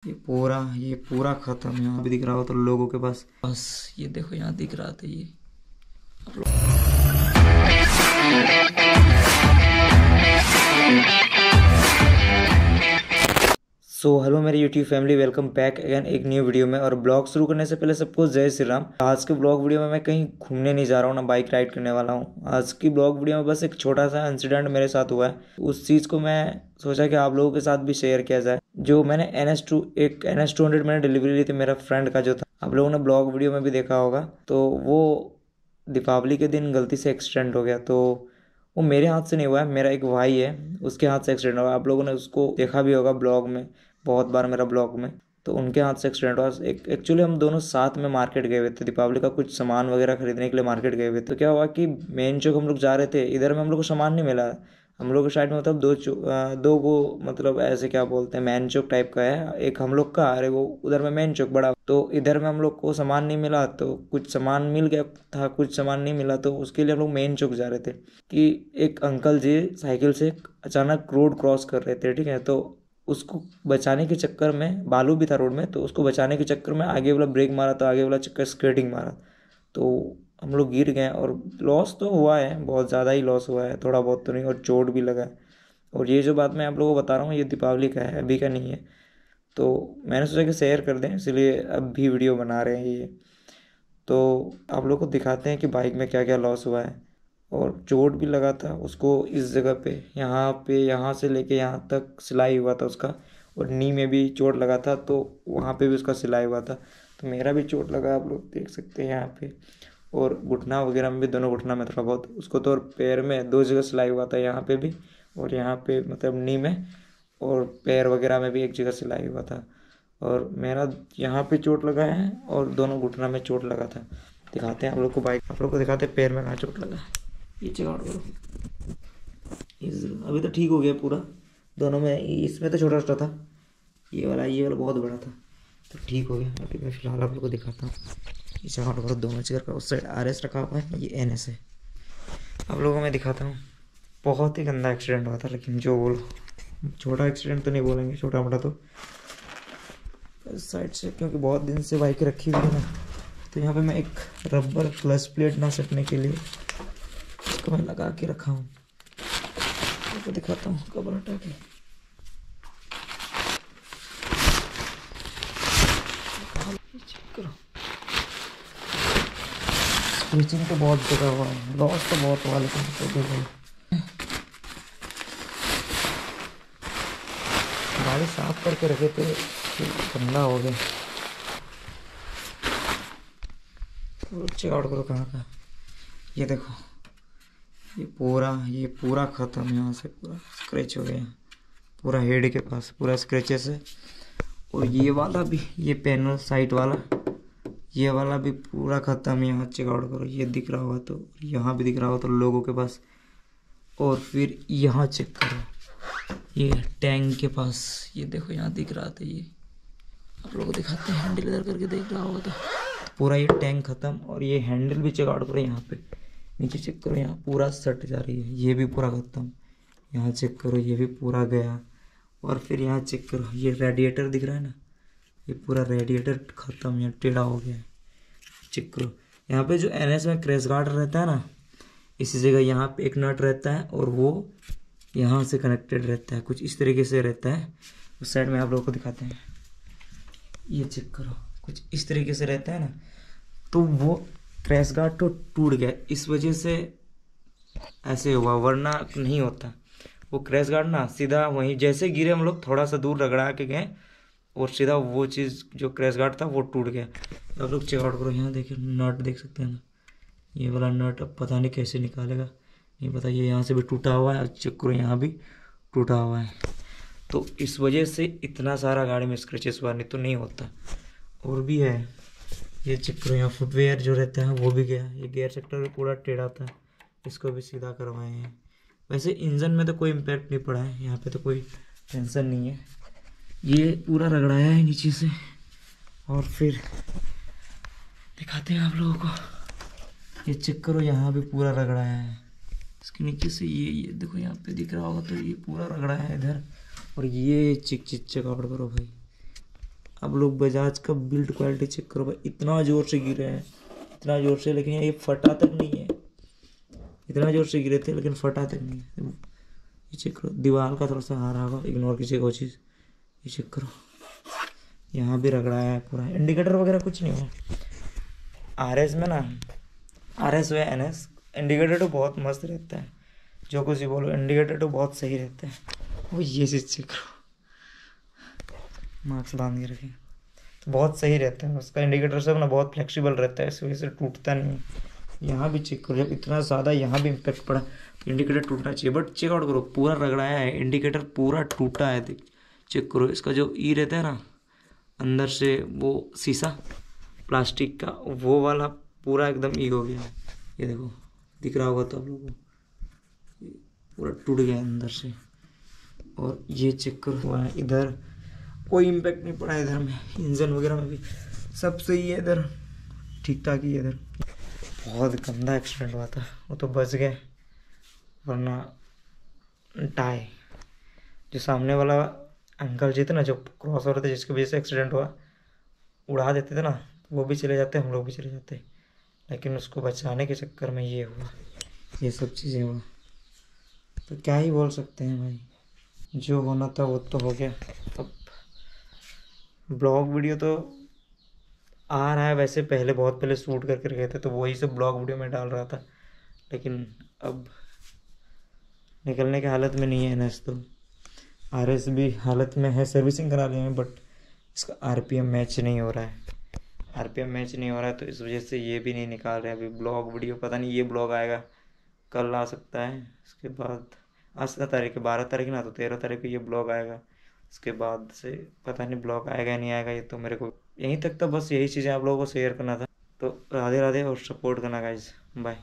ये पूरा खत्म। यहाँ भी दिख रहा हो तो लोगों के पास बस ये देखो, यहाँ दिख रहा था ये आप लोग। हेलो मेरी YouTube family, welcome back again एक न्यू वीडियो में। और ब्लॉग शुरू करने से पहले सबको जय श्री राम। आज के ब्लॉग वीडियो में मैं कहीं घूमने नहीं जा रहा हूँ, ना बाइक राइड करने वाला हूँ। आज की ब्लॉग वीडियो में बस एक छोटा सा इंसिडेंट मेरे साथ हुआ है, उस चीज़ को मैं सोचा कि आप लोगों के साथ भी शेयर किया जाए। जो मैंने एक NS200 मैंने डिलीवरी ली थी मेरा फ्रेंड का जो था, आप लोगों ने ब्लॉग वीडियो में भी देखा होगा। तो वो दीपावली के दिन गलती से एक्सीडेंट हो गया। तो वो मेरे हाथ से नहीं हुआ है, मेरा एक भाई है उसके हाथ से एक्सीडेंट हुआ। आप लोगों ने उसको देखा भी होगा ब्लॉग में, बहुत बार मेरा ब्लॉग में। तो उनके हाथ से एक्सीडेंट हुआ। एक्चुअली हम दोनों साथ में मार्केट गए हुए थे, दीपावली का कुछ सामान वगैरह खरीदने के लिए मार्केट गए हुए थे। तो क्या हुआ कि मेन चौक हम लोग जा रहे थे, इधर में हम लोग को सामान नहीं मिला। हम लोग के साइड में मतलब दो को मतलब ऐसे क्या बोलते हैं, मैन चौक टाइप का है, एक हम लोग का, अरे वो उधर में मेन चौक बड़ा। तो इधर में हम लोग को सामान नहीं मिला, तो कुछ सामान मिल गया था, कुछ सामान नहीं मिला। तो उसके लिए हम लोग मेन चौक जा रहे थे कि एक अंकल जी साइकिल से अचानक रोड क्रॉस कर रहे थे, ठीक है। तो उसको बचाने के चक्कर में, बालू भी था रोड में, तो उसको बचाने के चक्कर में आगे वाला ब्रेक मारा, तो आगे वाला चक्कर स्केटिंग मारा, तो हम लोग गिर गए। और लॉस तो हुआ है, बहुत ज़्यादा ही लॉस हुआ है, थोड़ा बहुत तो नहीं, और चोट भी लगा है। और ये जो बात मैं आप लोगों को बता रहा हूँ ये दीपावली का है, अभी का नहीं है। तो मैंने सोचा कि शेयर कर दें, इसलिए अब भी वीडियो बना रहे हैं ये। तो आप लोग को दिखाते हैं कि बाइक में क्या क्या लॉस हुआ है। और चोट भी लगा था उसको इस जगह पे, यहाँ से लेके यहाँ तक सिलाई हुआ था उसका। और नी में भी चोट लगा था, तो वहाँ पे भी उसका सिलाई हुआ था। तो मेरा भी चोट लगा, आप लोग देख सकते हैं यहाँ पे। और घुटना वगैरह में भी, दोनों घुटना में थोड़ा बहुत उसको। तो और पैर में 2 जगह सिलाई हुआ था, यहाँ पे भी और यहाँ पे मतलब नी में। और पैर वगैरह में भी 1 जगह सिलाई हुआ था। और मेरा यहाँ पे चोट लगा है और दोनों घुटना में चोट लगा था। दिखाते हैं आप लोग को बाइक, आप लोग को दिखाते हैं पैर में कहाँ चोट लगा है। ये चेक आउट करो, अभी तो ठीक हो गया पूरा। दोनों में, इसमें तो छोटा छोटा था, ये वाला बहुत बड़ा था, तो ठीक हो गया। अभी मैं फिलहाल आप लोग को दिखाता हूँ। ये चेक आउट करो, दोनों चेयर का। उस साइड RS रखा हुआ है, ये NS है। आप लोगों को मैं दिखाता हूँ। बहुत ही गंदा एक्सीडेंट हुआ था, लेकिन जो बोलो, छोटा एक्सीडेंट तो नहीं बोलेंगे, छोटा मोटा तो इस साइड से, क्योंकि बहुत दिन से बाइक रखी हुई है ना। तो यहाँ पे मैं एक रबर क्लच प्लेट ना सटने के लिए इसको मैं लगा के रखा हूँ। आपको दिखाता हूँ कवर हटा के। स्क्रीचिंग तो बहुत जगह हुआ है, लॉस तो बहुत हुआ, लेकिन तो देखो गाड़ी साफ करके रखे थे, गंदा हो गया। चेक आउट करो कहाँ का, ये देखो, ये पूरा ख़त्म। यहाँ से पूरा स्क्रैच हो गया, पूरा हेड के पास पूरा स्क्रैचेस है। और ये वाला भी, ये पैनल साइड वाला, ये वाला भी पूरा ख़त्म। यहाँ चेक आउट करो, ये दिख रहा होगा तो, यहाँ भी दिख रहा होगा तो लोगों के पास। और फिर यहाँ चेक करो, ये टैंक के पास, ये देखो यहाँ दिख रहा था। ये आप लोगों को दिखाते हैं, हैंडल इधर करके देख रहा होगा तो पूरा ये टैंक ख़त्म। और ये हैंडल भी चेक आउट करो, यहाँ पे नीचे चेक करो, यहाँ पूरा सट जा रही है, ये भी पूरा ख़त्म। यहाँ चेक करो, ये भी पूरा गया। और फिर यहाँ चेक करो, ये रेडिएटर दिख रहा है ना, ये पूरा रेडिएटर ख़त्म, यहाँ टेढ़ा हो गया है। चेक करो, यहाँ पे जो NS में क्रैश गार्ड रहता है ना, इसी जगह यहाँ पे एक नट रहता है, और वो यहाँ से कनेक्टेड रहता है, कुछ इस तरीके से रहता है। उस साइड में आप लोगों को दिखाते हैं, ये चेक करो, कुछ इस तरीके से रहता है ना। तो वो क्रैश गार्ड तो टूट गया, इस वजह से ऐसे हुआ, वरना नहीं होता। वो क्रैश गार्ड ना सीधा वहीं जैसे गिरे, हम लोग थोड़ा सा दूर रगड़ा के गए और सीधा वो चीज़ जो क्रैश गार्ड था वो टूट गया। तो आप लोग चेक आउट करो, यहाँ देखिए नट देख सकते हैं ना, ये वाला नट अब पता नहीं कैसे निकालेगा, नहीं पता। ये यहाँ से भी टूटा हुआ है, चेक करो यहाँ भी टूटा हुआ है। तो इस वजह से इतना सारा गाड़ी में स्क्रैचेस हुआ, नहीं तो नहीं होता। और भी है, ये चेक करो, यहाँ फुटवेयर जो रहता है वो भी गया। ये गियर सेक्टर भी पूरा टेढ़ा था, इसको भी सीधा करवाए हैं। वैसे इंजन में तो कोई इम्पैक्ट नहीं पड़ा है, यहाँ पे तो कोई टेंशन नहीं है। ये पूरा रगड़ाया है नीचे से। और फिर दिखाते हैं आप लोगों को, ये चेक करो, यहाँ भी पूरा रगड़ाया है इसके नीचे से। ये देखो यहाँ पे दिख रहा होगा तो, ये पूरा रगड़ाया है इधर। और ये चेक आउट करो भाई, अब लोग बजाज का बिल्ड क्वालिटी चेक करो भाई, इतना ज़ोर से गिरे हैं, इतना ज़ोर से, लेकिन ये फटा तक नहीं है। इतना ज़ोर से गिरे थे लेकिन फटा तक नहीं है। ये चेक करो, दीवार का थोड़ा सा हारा होगा, इग्नोर कीजिएगा वो चीज़। ये चेक करो, यहाँ भी रगड़ाया है पूरा। इंडिकेटर वगैरह कुछ नहीं हुआ। RS में ना, RS व NS इंडिकेटर तो बहुत मस्त रहता है, जो कुछ भी बोलो, इंडिकेटर तो बहुत सही रहता है। वो ये चीज़ चेक करो, मास्क बांध के रखें तो बहुत सही रहता है उसका इंडिकेटर, सब ना बहुत फ्लेक्सिबल रहता है, इस वजह से टूटता नहीं है। यहाँ भी चेक करो, जब इतना ज़्यादा यहाँ भी इम्पेक्ट पड़ा, इंडिकेटर टूटना चाहिए, बट चेक आउट करो, पूरा रगड़ाया है, इंडिकेटर पूरा टूटा है। देख चेक करो, इसका जो ई रहता है ना अंदर से, वो शीशा प्लास्टिक का, वो वाला पूरा एकदम ई हो गया है। ये देखो, दिख रहा होगा तो आप लोगों को, पूरा टूट गया अंदर से। और ये चेक करो हुआ है, इधर कोई इम्पेक्ट नहीं पड़ा, इधर में इंजन वगैरह में भी सब सही है, इधर ठीक ठाक ही है। इधर बहुत गंदा एक्सीडेंट हुआ था, वो तो बच गए, वरना टाई जो सामने वाला अंकल जी थे ना, जो क्रॉस हो रहे थे, जिसकी वजह से एक्सीडेंट हुआ, उड़ा देते थे ना, वो भी चले जाते, हम लोग भी चले जाते, लेकिन उसको बचाने के चक्कर में ये हुआ, ये सब चीज़ें हुआ। तो क्या ही बोल सकते हैं भाई, जो होना था वो तो हो गया। अब ब्लॉग वीडियो तो आ रहा है, वैसे पहले बहुत पहले शूट करके गए थे, तो वही सब ब्लॉग वीडियो में डाल रहा था, लेकिन अब निकलने की हालत में नहीं है NS। तो RS भी हालत में है, सर्विसिंग करा लिया है, बट इसका RPM मैच नहीं हो रहा है, RPM मैच नहीं हो रहा है, तो इस वजह से ये भी नहीं निकाल रहे अभी ब्लॉग वीडियो। पता नहीं ये ब्लॉग आएगा कल, आ सकता है, उसके बाद आज का तारीख है 12 तारीख ना, तो 13 तारीख को ये ब्लॉग आएगा। उसके बाद से पता नहीं ब्लॉग आएगा या नहीं आएगा, ये तो मेरे को यहीं तक तो बस यही चीज़ें आप लोगों को शेयर करना था। तो राधे राधे और सपोर्ट करना गाइज, बाय।